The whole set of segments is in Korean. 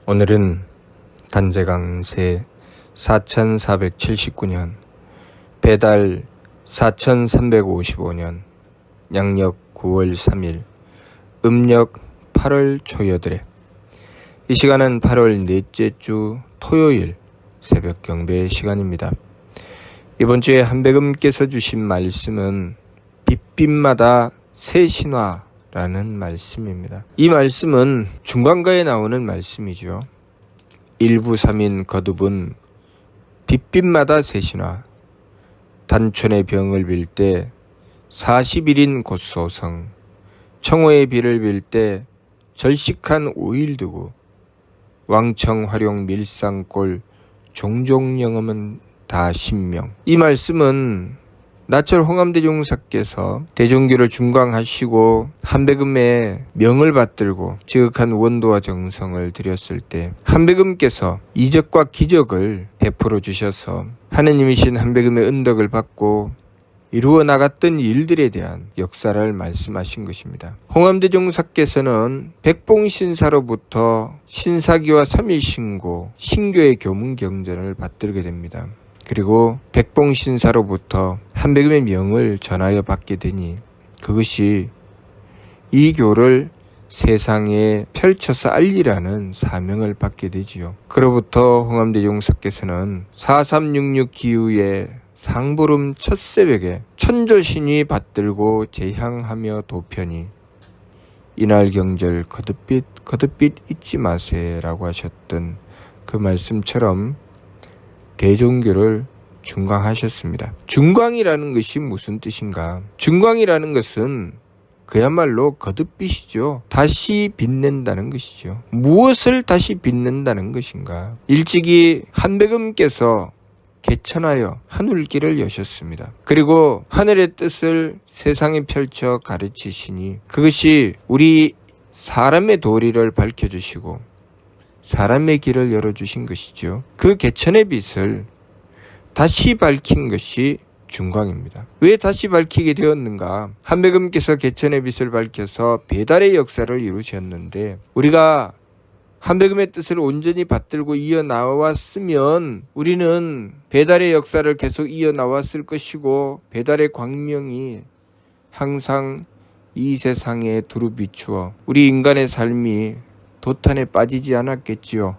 오늘은 단제강세 4479년 배달 4355년 양력 9월 3일 음력 8월 초여들에 이 시간은 8월 넷째 주 토요일 새벽 경배 시간입니다. 이번 주에 한백음께서 주신 말씀은 빛빛마다 새 신화라는 말씀입니다. 이 말씀은 중간가에 나오는 말씀이죠. 일부삼인 거듭은 빛빛마다 새 신화, 단촌의 병을 빌 때 40일인 곧소성, 청호의 비를 빌 때 절식한 5일 두고, 왕청 활용 밀상골 종종 영험은 다 신명. 이 말씀은 나철 홍암대종사께서 대종교를 중광하시고 한백음의 명을 받들고 지극한 원도와 정성을 드렸을 때 한백음께서 이적과 기적을 베풀어 주셔서 하느님이신 한백음의 은덕을 받고 이루어 나갔던 일들에 대한 역사를 말씀하신 것입니다. 홍암대종사께서는 백봉신사로부터 신사기와 삼일신고, 신교의 교문경전을 받들게 됩니다. 그리고 백봉신사로부터 한백음의 명을 전하여 받게 되니 그것이 이 교를 세상에 펼쳐서 알리라는 사명을 받게 되지요. 그로부터 홍암대종사께서는 4366 기후에 상보름 첫 새벽에 천조신이 받들고 제향하며 도편이 이날 경절 거듭빛 잊지 마세라고 하셨던 그 말씀처럼 대종교를 중광하셨습니다. 중광이라는 것이 무슨 뜻인가? 중광이라는 것은 그야말로 거듭빛이죠. 다시 빛낸다는 것이죠. 무엇을 다시 빛낸다는 것인가? 일찍이 한백음께서 개천하여 하늘길을 여셨습니다. 그리고 하늘의 뜻을 세상에 펼쳐 가르치시니 그것이 우리 사람의 도리를 밝혀주시고 사람의 길을 열어주신 것이죠. 그 개천의 빛을 다시 밝힌 것이 중광입니다. 왜 다시 밝히게 되었는가? 한백음께서 개천의 빛을 밝혀서 배달의 역사를 이루셨는데 우리가 한백음의 뜻을 온전히 받들고 이어나왔으면 우리는 배달의 역사를 계속 이어나왔을 것이고 배달의 광명이 항상 이 세상에 두루 비추어 우리 인간의 삶이 도탄에 빠지지 않았겠지요.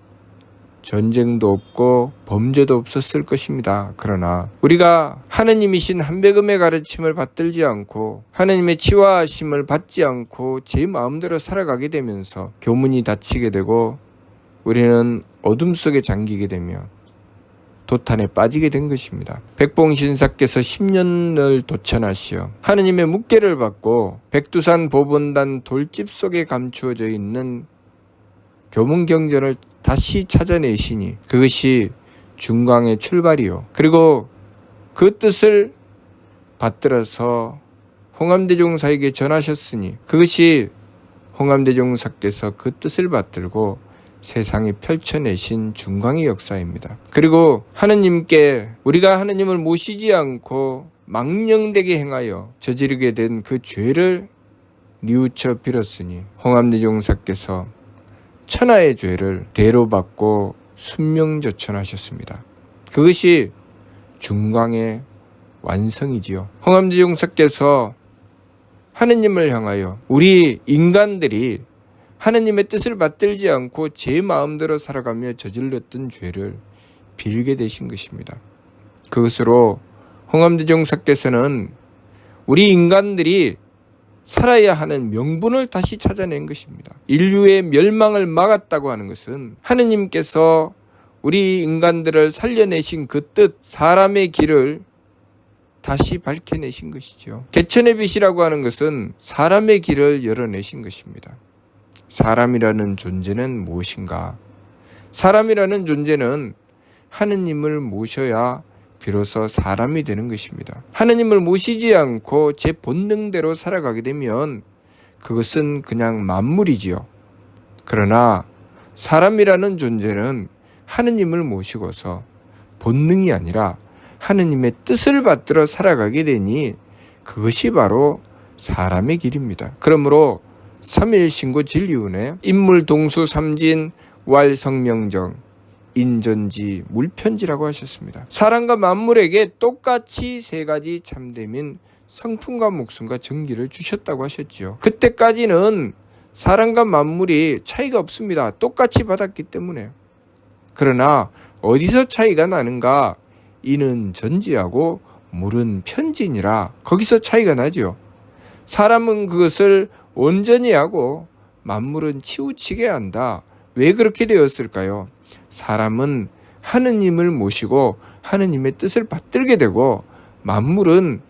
전쟁도 없고 범죄도 없었을 것입니다. 그러나 우리가 하느님이신 한백음의 가르침을 받들지 않고 하느님의 치화하심을 받지 않고 제 마음대로 살아가게 되면서 교문이 닫히게 되고 우리는 어둠 속에 잠기게 되며 도탄에 빠지게 된 것입니다. 백봉신사께서 10년을 도천하시어 하느님의 묵계를 받고 백두산 보본단 돌집 속에 감추어져 있는 교문경전을 다시 찾아내시니 그것이 중광의 출발이요. 그리고 그 뜻을 받들어서 홍암대종사에게 전하셨으니 그것이 홍암대종사께서 그 뜻을 받들고 세상에 펼쳐내신 중광의 역사입니다. 그리고 하느님께 우리가 하느님을 모시지 않고 망령되게 행하여 저지르게 된 그 죄를 뉘우쳐 빌었으니 홍암대종사께서 천하의 죄를 대로 받고 순명저천하셨습니다. 그것이 중광의 완성이지요. 홍암대종사께서 하느님을 향하여 우리 인간들이 하느님의 뜻을 받들지 않고 제 마음대로 살아가며 저질렀던 죄를 빌게 되신 것입니다. 그것으로 홍암대종사께서는 우리 인간들이 살아야 하는 명분을 다시 찾아낸 것입니다. 인류의 멸망을 막았다고 하는 것은 하느님께서 우리 인간들을 살려내신 그 뜻, 사람의 길을 다시 밝혀내신 것이죠. 개천의 빛이라고 하는 것은 사람의 길을 열어내신 것입니다. 사람이라는 존재는 무엇인가? 사람이라는 존재는 하느님을 모셔야 비로소 사람이 되는 것입니다. 하느님을 모시지 않고 제 본능대로 살아가게 되면 그것은 그냥 만물이지요. 그러나 사람이라는 존재는 하느님을 모시고서 본능이 아니라 하느님의 뜻을 받들어 살아가게 되니 그것이 바로 사람의 길입니다. 그러므로 삼일신고 진리운에 인물 동수 삼진 왈성명정, 인전지, 물편지라고 하셨습니다. 사람과 만물에게 똑같이 세 가지 참되민 성품과 목숨과 정기를 주셨다고 하셨죠. 그때까지는 사람과 만물이 차이가 없습니다. 똑같이 받았기 때문에. 그러나 어디서 차이가 나는가? 이는 전지하고 물은 편지니라. 거기서 차이가 나죠. 사람은 그것을 온전히 하고 만물은 치우치게 한다. 왜 그렇게 되었을까요? 사람은 하느님을 모시고 하느님의 뜻을 받들게 되고, 만물은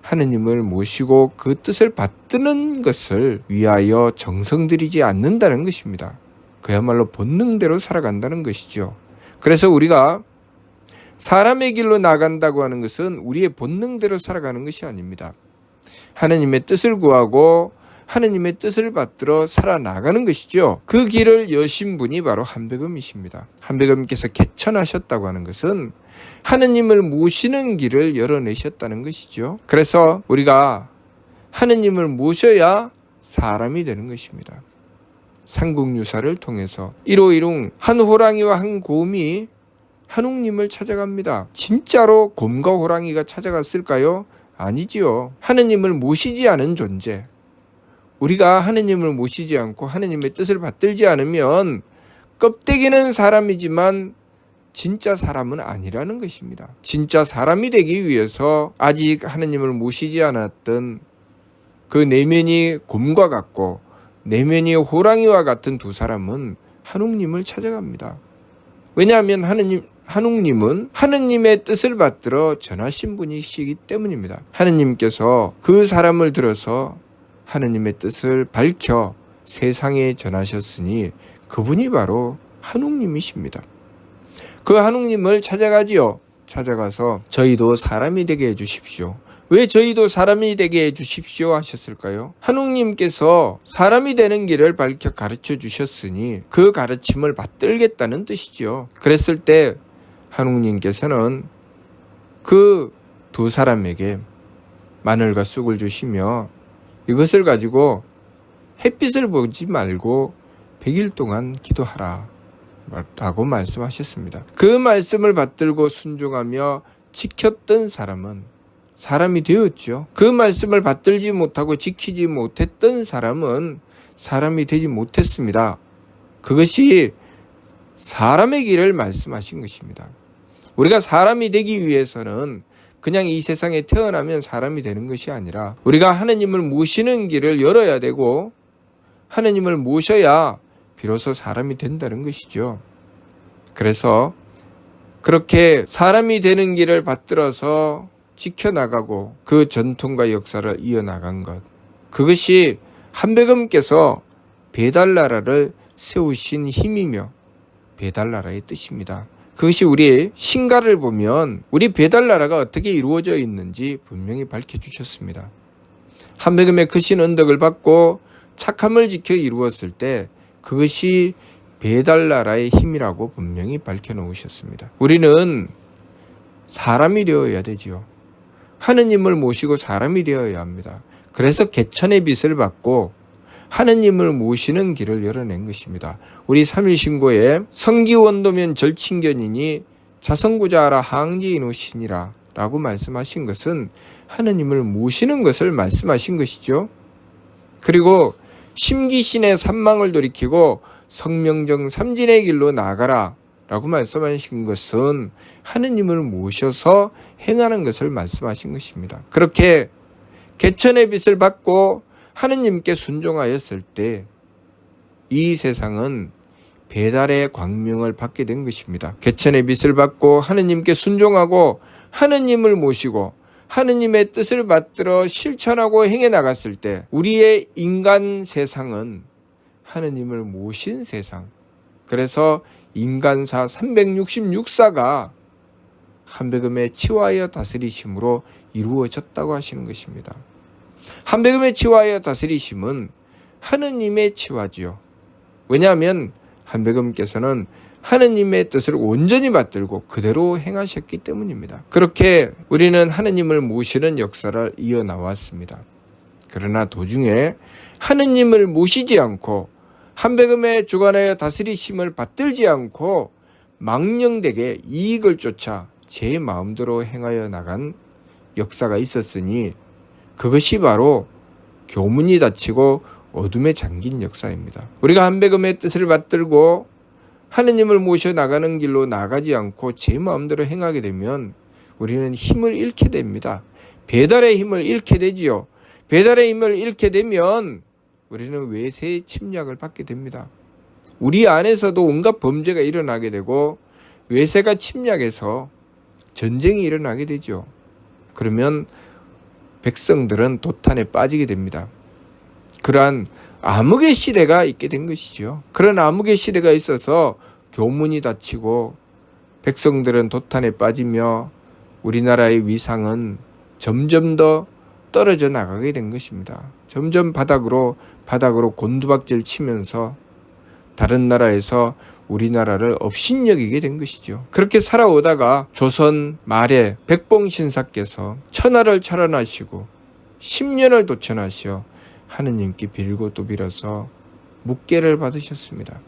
하느님을 모시고 그 뜻을 받드는 것을 위하여 정성 들이지 않는다는 것입니다. 그야말로 본능대로 살아간다는 것이죠. 그래서 우리가 사람의 길로 나간다고 하는 것은 우리의 본능대로 살아가는 것이 아닙니다. 하느님의 뜻을 구하고 하느님의 뜻을 받들어 살아나가는 것이죠. 그 길을 여신 분이 바로 한백음이십니다. 한백음께서 개천하셨다고 하는 것은 하느님을 모시는 길을 열어내셨다는 것이죠. 그래서 우리가 하느님을 모셔야 사람이 되는 것입니다. 삼국유사를 통해서 일호일웅 한 호랑이와 한 곰이 한웅님을 찾아갑니다. 진짜로 곰과 호랑이가 찾아갔을까요? 아니지요. 하느님을 모시지 않은 존재, 우리가 하느님을 모시지 않고 하느님의 뜻을 받들지 않으면 껍데기는 사람이지만 진짜 사람은 아니라는 것입니다. 진짜 사람이 되기 위해서 아직 하느님을 모시지 않았던 그 내면이 곰과 같고 내면이 호랑이와 같은 두 사람은 한웅님을 찾아갑니다. 왜냐하면 한웅님은 하느님의 뜻을 받들어 전하신 분이시기 때문입니다. 하느님께서 그 사람을 들어서 하느님의 뜻을 밝혀 세상에 전하셨으니 그분이 바로 한웅님이십니다. 그 한웅님을 찾아가지요. 찾아가서 저희도 사람이 되게 해주십시오. 왜 저희도 사람이 되게 해주십시오 하셨을까요? 한웅님께서 사람이 되는 길을 밝혀 가르쳐 주셨으니 그 가르침을 받들겠다는 뜻이죠. 그랬을 때 한웅님께서는 그 두 사람에게 마늘과 쑥을 주시며 이것을 가지고 햇빛을 보지 말고 100일 동안 기도하라 라고 말씀하셨습니다. 그 말씀을 받들고 순종하며 지켰던 사람은 사람이 되었죠. 그 말씀을 받들지 못하고 지키지 못했던 사람은 사람이 되지 못했습니다. 그것이 사람의 길을 말씀하신 것입니다. 우리가 사람이 되기 위해서는 그냥 이 세상에 태어나면 사람이 되는 것이 아니라 우리가 하느님을 모시는 길을 열어야 되고 하느님을 모셔야 비로소 사람이 된다는 것이죠. 그래서 그렇게 사람이 되는 길을 받들어서 지켜나가고 그 전통과 역사를 이어나간 것, 그것이 한백음께서 배달나라를 세우신 힘이며 배달나라의 뜻입니다. 그것이 우리의 신가를 보면 우리 배달나라가 어떻게 이루어져 있는지 분명히 밝혀주셨습니다. 한백음의 크신 언덕을 받고 착함을 지켜 이루었을 때 그것이 배달나라의 힘이라고 분명히 밝혀놓으셨습니다. 우리는 사람이 되어야 되지요. 하느님을 모시고 사람이 되어야 합니다. 그래서 개천의 빛을 받고 하느님을 모시는 길을 열어낸 것입니다. 우리 삼일신고에 성기원도면 절친견이니 자성구자하라 항지인오시니라 라고 말씀하신 것은 하느님을 모시는 것을 말씀하신 것이죠. 그리고 심기신의 산망을 돌이키고 성명정 삼진의 길로 나아가라 라고 말씀하신 것은 하느님을 모셔서 행하는 것을 말씀하신 것입니다. 그렇게 개천의 빛을 받고 하느님께 순종하였을 때 이 세상은 배달의 광명을 받게 된 것입니다. 개천의 빛을 받고 하느님께 순종하고 하느님을 모시고 하느님의 뜻을 받들어 실천하고 행해 나갔을 때 우리의 인간 세상은 하느님을 모신 세상, 그래서 인간사 366사가 한백음의 치와하여 다스리심으로 이루어졌다고 하시는 것입니다. 한백음의 치와하여 다스리심은 하느님의 치와지요. 왜냐하면 한백음께서는 하느님의 뜻을 온전히 받들고 그대로 행하셨기 때문입니다. 그렇게 우리는 하느님을 모시는 역사를 이어나왔습니다. 그러나 도중에 하느님을 모시지 않고 한배금에 주관하여 다스리심을 받들지 않고 망령되게 이익을 쫓아 제 마음대로 행하여 나간 역사가 있었으니 그것이 바로 교문이 닫히고 어둠에 잠긴 역사입니다. 우리가 한배금의 뜻을 받들고 하느님을 모셔 나가는 길로 나가지 않고 제 마음대로 행하게 되면 우리는 힘을 잃게 됩니다. 배달의 힘을 잃게 되지요. 배달의 힘을 잃게 되면 우리는 외세의 침략을 받게 됩니다. 우리 안에서도 온갖 범죄가 일어나게 되고 외세가 침략해서 전쟁이 일어나게 되죠. 그러면 백성들은 도탄에 빠지게 됩니다. 그러한 암흑의 시대가 있게 된 것이죠. 그런 암흑의 시대가 있어서 교문이 닫히고 백성들은 도탄에 빠지며 우리나라의 위상은 점점 더 떨어져 나가게 된 것입니다. 점점 바닥으로 곤두박질 치면서 다른 나라에서 우리나라를 업신여기게 된 것이죠. 그렇게 살아오다가 조선 말에 백봉신사께서 천하를 철원하시고 10년을 도천하시어 하느님께 빌고 또 빌어서 묵계를 받으셨습니다.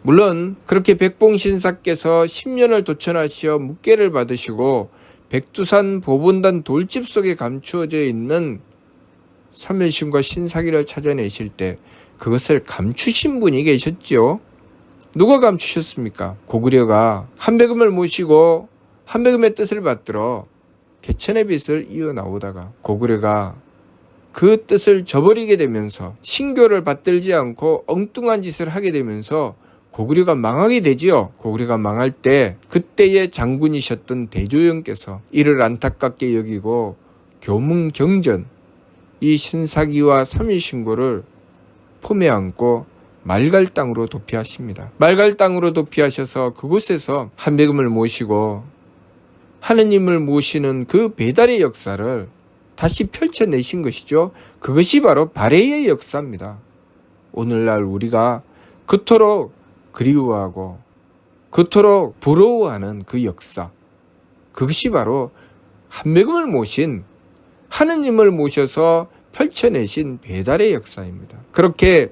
물론 그렇게 백봉신사께서 10년을 도천하시어 묵계를 받으시고 백두산 보본단 돌집 속에 감추어져 있는 삼일신과 신사기를 찾아내실 때 그것을 감추신 분이 계셨지요. 누가 감추셨습니까? 고구려가 한배금을 모시고 한배금의 뜻을 받들어 개천의 빛을 이어나오다가 고구려가 그 뜻을 저버리게 되면서 신교를 받들지 않고 엉뚱한 짓을 하게 되면서 고구려가 망하게 되지요. 고구려가 망할 때 그때의 장군이셨던 대조영께서 이를 안타깝게 여기고 교문경전 이 신사기와 삼일신고를 품에 안고 말갈 땅으로 도피하십니다. 말갈 땅으로 도피하셔서 그곳에서 한배금을 모시고 하느님을 모시는 그 배달의 역사를 다시 펼쳐내신 것이죠. 그것이 바로 발해의 역사입니다. 오늘날 우리가 그토록 그리워하고 그토록 부러워하는 그 역사, 그것이 바로 한배금을 모신 하느님을 모셔서 펼쳐내신 배달의 역사입니다. 그렇게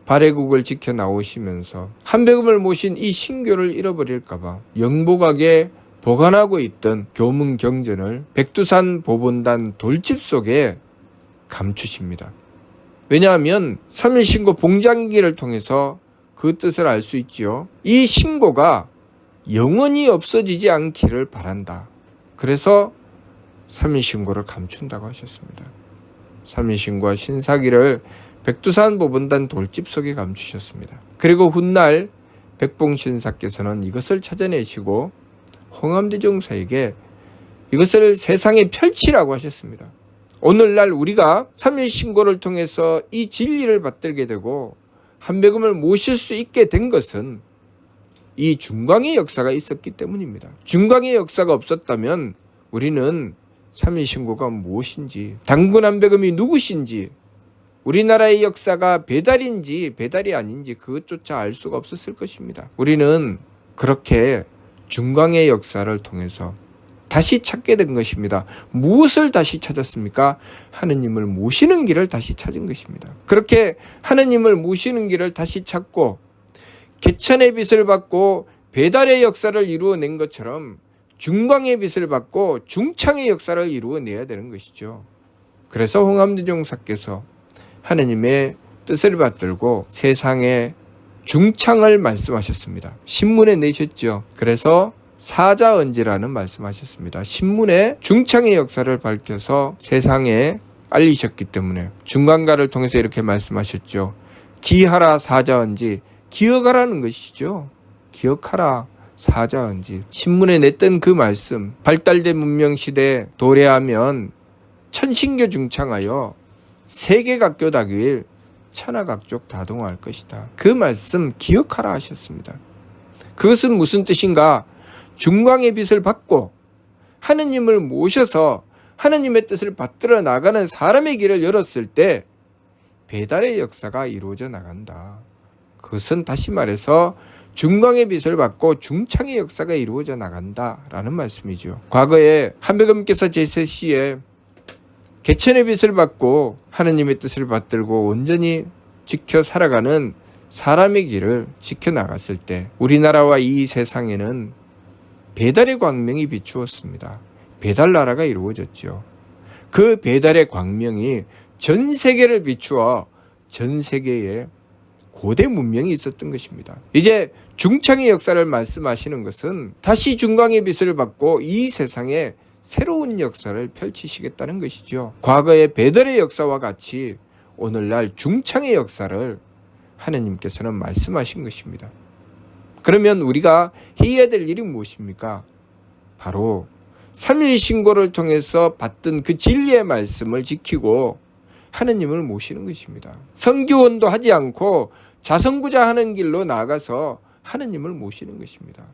발해국을 지켜 나오시면서 한배금을 모신 이 신교를 잃어버릴까봐 영복하게 보관하고 있던 교문경전을 백두산 보본단 돌집 속에 감추십니다. 왜냐하면 삼일신고 봉장기를 통해서 그 뜻을 알 수 있지요. 이 신고가 영원히 없어지지 않기를 바란다. 그래서 삼일신고를 감춘다고 하셨습니다. 삼일신고와 신사기를 백두산 보본단 돌집 속에 감추셨습니다. 그리고 훗날 백봉신사께서는 이것을 찾아내시고 홍암대종사에게 이것을 세상에 펼치라고 하셨습니다. 오늘날 우리가 삼일신고를 통해서 이 진리를 받들게 되고 한배금을 모실 수 있게 된 것은 이 중광의 역사가 있었기 때문입니다. 중광의 역사가 없었다면 우리는 삼일신고가 무엇인지, 당군 한배금이 누구신지, 우리나라의 역사가 배달인지 배달이 아닌지 그것조차 알 수가 없었을 것입니다. 우리는 그렇게 중광의 역사를 통해서 다시 찾게 된 것입니다. 무엇을 다시 찾았습니까? 하느님을 모시는 길을 다시 찾은 것입니다. 그렇게 하느님을 모시는 길을 다시 찾고 개천의 빛을 받고 배달의 역사를 이루어낸 것처럼 중광의 빛을 받고 중창의 역사를 이루어내야 되는 것이죠. 그래서 홍암대종사께서 하느님의 뜻을 받들고 세상에 중창을 말씀하셨습니다. 신문에 내셨죠. 그래서 사자언지라는 말씀하셨습니다. 신문에 중창의 역사를 밝혀서 세상에 알리셨기 때문에 중간가를 통해서 이렇게 말씀하셨죠. 기하라 사자언지, 기억하라는 것이죠. 기억하라 사자언지. 신문에 냈던 그 말씀, 발달된 문명시대에 도래하면 천신교 중창하여 세계각교다길 천하각족 다동할 것이다. 그 말씀 기억하라 하셨습니다. 그것은 무슨 뜻인가? 중광의 빛을 받고 하느님을 모셔서 하느님의 뜻을 받들어 나가는 사람의 길을 열었을 때 배달의 역사가 이루어져 나간다. 그것은 다시 말해서 중광의 빛을 받고 중창의 역사가 이루어져 나간다라는 말씀이죠. 과거에 한배금께서 제세시에 개천의 빛을 받고 하느님의 뜻을 받들고 온전히 지켜 살아가는 사람의 길을 지켜나갔을 때 우리나라와 이 세상에는 배달의 광명이 비추었습니다. 배달 나라가 이루어졌죠. 그 배달의 광명이 전 세계를 비추어 전 세계에 고대 문명이 있었던 것입니다. 이제 중창의 역사를 말씀하시는 것은 다시 중광의 빛을 받고 이 세상에 새로운 역사를 펼치시겠다는 것이죠. 과거의 배달의 역사와 같이 오늘날 중창의 역사를 하나님께서는 말씀하신 것입니다. 그러면 우리가 해야 될 일이 무엇입니까? 바로 3일 신고를 통해서 받던 그 진리의 말씀을 지키고 하나님을 모시는 것입니다. 성기원도 하지 않고 자성구자하는 길로 나아가서 하나님을 모시는 것입니다.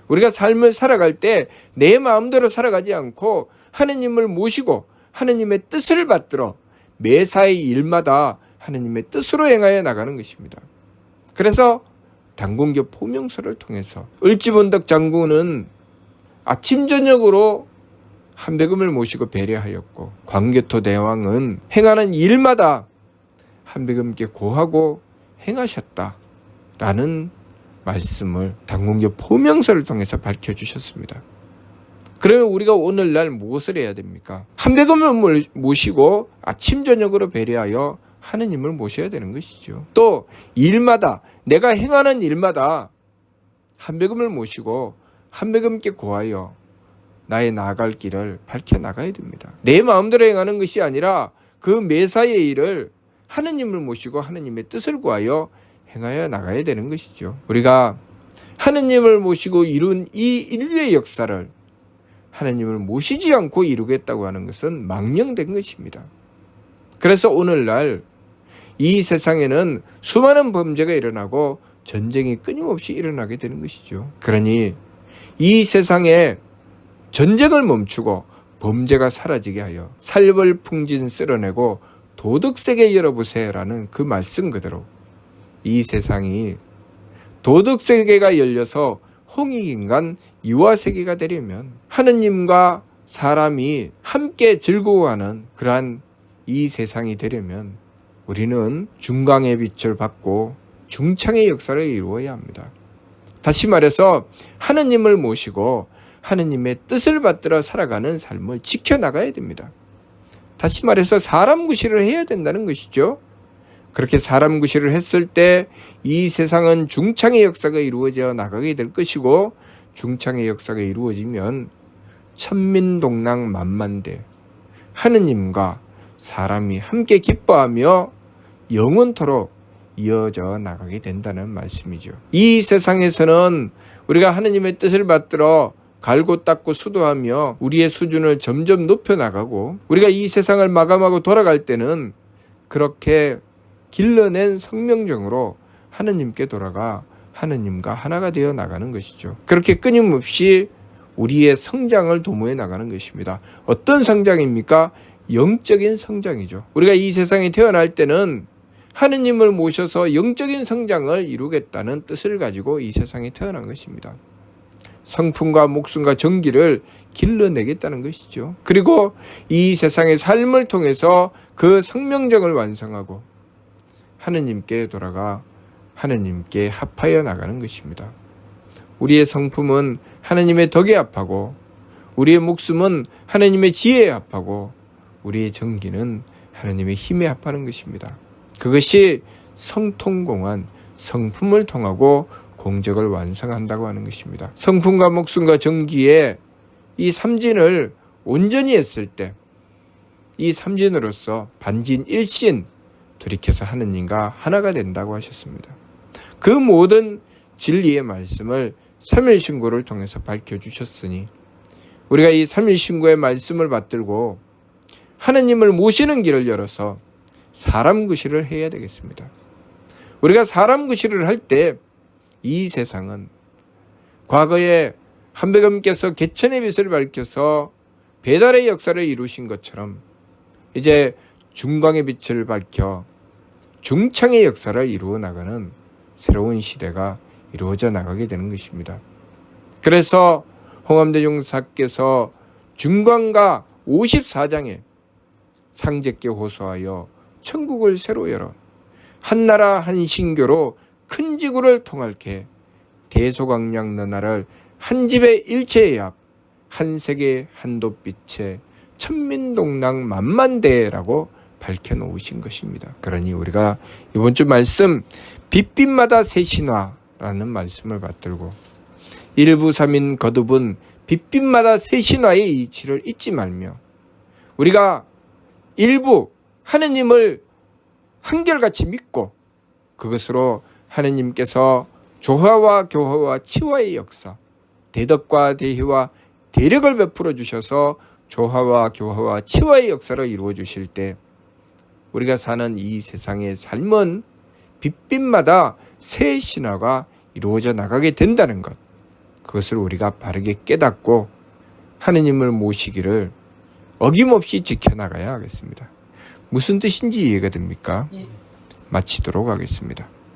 우리가 삶을 살아갈 때 내 마음대로 살아가지 않고 하나님을 모시고 하나님의 뜻을 받들어 매사의 일마다 하나님의 뜻으로 행하여 나가는 것입니다. 그래서 당군교 포명서를 통해서 을지본덕 장군은 아침 저녁으로 한백음을 모시고 배려하였고 광개토 대왕은 행하는 일마다 한백음께 고하고 행하셨다라는 말씀을 당군교 포명서를 통해서 밝혀주셨습니다. 그러면 우리가 오늘날 무엇을 해야 됩니까? 한백음을 모시고 아침 저녁으로 배려하여 하느님을 모셔야 되는 것이죠. 또 일마다 내가 행하는 일마다 한백음을 모시고 한백음께 고하여 나의 나아갈 길을 밝혀나가야 됩니다. 내 마음대로 행하는 것이 아니라 그 매사의 일을 하느님을 모시고 하느님의 뜻을 구하여 행하여 나가야 되는 것이죠. 우리가 하느님을 모시고 이룬 이 인류의 역사를 하느님을 모시지 않고 이루겠다고 하는 것은 망령된 것입니다. 그래서 오늘날 이 세상에는 수많은 범죄가 일어나고 전쟁이 끊임없이 일어나게 되는 것이죠. 그러니 이 세상에 전쟁을 멈추고 범죄가 사라지게 하여 살벌풍진 쓸어내고 도덕세계 열어보세요라는 그 말씀 그대로 이 세상이 도덕세계가 열려서 홍익인간 유아세계가 되려면 하느님과 사람이 함께 즐거워하는 그러한 이 세상이 되려면 우리는 중광의 빛을 받고 중창의 역사를 이루어야 합니다. 다시 말해서 하느님을 모시고 하느님의 뜻을 받들어 살아가는 삶을 지켜나가야 됩니다. 다시 말해서 사람 구실을 해야 된다는 것이죠. 그렇게 사람 구실을 했을 때 이 세상은 중창의 역사가 이루어져 나가게 될 것이고 중창의 역사가 이루어지면 천민동랑 만만대 하느님과 사람이 함께 기뻐하며 영원토록 이어져 나가게 된다는 말씀이죠. 이 세상에서는 우리가 하느님의 뜻을 받들어 갈고 닦고 수도하며 우리의 수준을 점점 높여나가고 우리가 이 세상을 마감하고 돌아갈 때는 그렇게 길러낸 성명정으로 하느님께 돌아가 하느님과 하나가 되어 나가는 것이죠. 그렇게 끊임없이 우리의 성장을 도모해 나가는 것입니다. 어떤 성장입니까? 영적인 성장이죠. 우리가 이 세상에 태어날 때는 하느님을 모셔서 영적인 성장을 이루겠다는 뜻을 가지고 이 세상에 태어난 것입니다. 성품과 목숨과 정기를 길러내겠다는 것이죠. 그리고 이 세상의 삶을 통해서 그 성명정을 완성하고 하느님께 돌아가 하느님께 합하여 나가는 것입니다. 우리의 성품은 하느님의 덕에 합하고 우리의 목숨은 하느님의 지혜에 합하고 우리의 정기는 하느님의 힘에 합하는 것입니다. 그것이 성통공한 성품을 통하고 공적을 완성한다고 하는 것입니다. 성품과 목숨과 정기에 이 삼진을 온전히 했을 때 이 삼진으로서 반진 일신 돌이켜서 하느님과 하나가 된다고 하셨습니다. 그 모든 진리의 말씀을 3일 신고를 통해서 밝혀주셨으니 우리가 이 3일 신고의 말씀을 받들고 하느님을 모시는 길을 열어서 사람 구실을 해야 되겠습니다. 우리가 사람 구실을 할 때 이 세상은 과거에 한백음께서 개천의 빛을 밝혀서 배달의 역사를 이루신 것처럼 이제 중광의 빛을 밝혀 중창의 역사를 이루어 나가는 새로운 시대가 이루어져 나가게 되는 것입니다. 그래서 홍암대 용사께서 중광가 54장에 상제께 호소하여 천국을 새로 열어 한나라 한신교로 큰 지구를 통할게 대소강량 너나를 한 집의 일체의 앞, 한 세계 한돛빛에 천민동랑 만만대라고 밝혀놓으신 것입니다. 그러니 우리가 이번 주 말씀 빛빛마다 새 신화라는 말씀을 받들고 일부 삼인 거듭은 빛빛마다 새 신화의 이치를 잊지 말며 우리가 일부 하느님을 한결같이 믿고 그것으로 하느님께서 조화와 교화와 치화의 역사, 대덕과 대희와 대력을 베풀어 주셔서 조화와 교화와 치화의 역사를 이루어 주실 때 우리가 사는 이 세상의 삶은 빛빛마다 새 신화가 이루어져 나가게 된다는 것, 그것을 우리가 바르게 깨닫고 하느님을 모시기를 어김없이 지켜나가야 하겠습니다. 무슨 뜻인지 이해가 됩니까? 마치도록 하겠습니다.